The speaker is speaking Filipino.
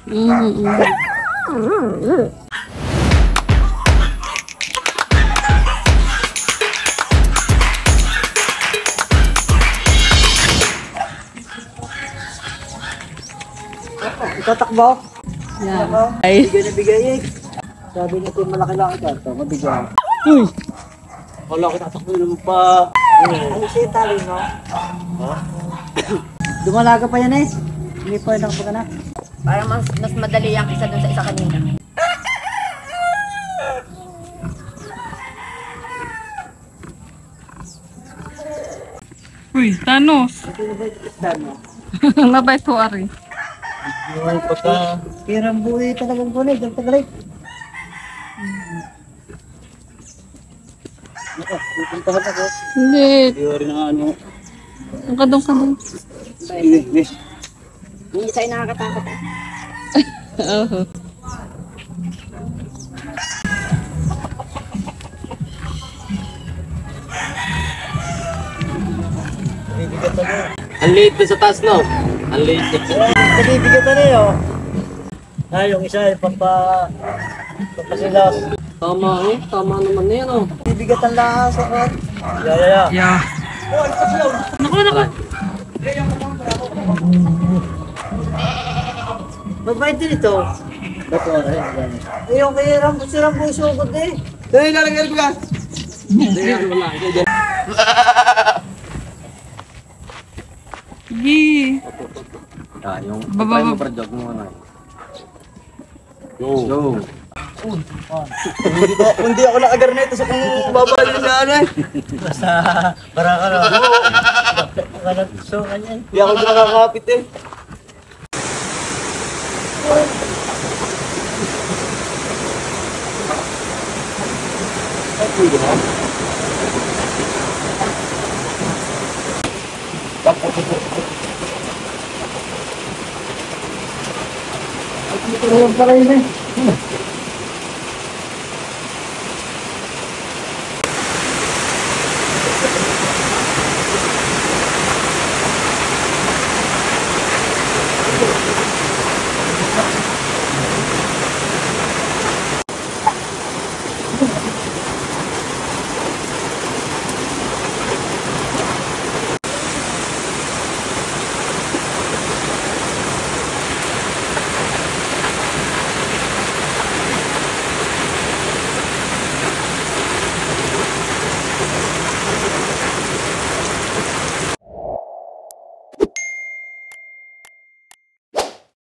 Tatakbo? Yan. Ay. Bigay na bigay eh. Sabi natin malaki-laki ka. Ito, mabigyan. Uy! Wala ko tatakbo naman pa. Ano siya tali mo? Ha? Dumalaga pa yan eh. Hindi pa yun ka na. Parang mas madali yung isa dun sa isa kanina. Uy, Thanos! Mabait ho, Ari. Yung pagka... Pirang buhay talagang buhay. Diyan tagalit. Pupuntahan ako. Hindi. Hindi rin ang ano. Ang kadong-kadong. Sige. Yung isa ay nakakatakot. Oo. Ang liit na sa taas, no? Ang liit na. Nabibigatan na yun. Yung isa ay pampasilas. Tama eh. Tama naman na yan oh. Bibigatan lang sa kan. Yeah. Yeah. Naku. Mabait din ito. Bato rin. Yung kay Rambo, si Rambo sugod eh. Dahil lalagay ko ka. Sige. Yung Baba. project mo na. Go. Hindi ako nakagarneto sa kung babalik na ano eh. Basta baraka na. So kanyan. Hindi ako nakakapit eh. Ay, pwede na. Ito lang pala yun eh.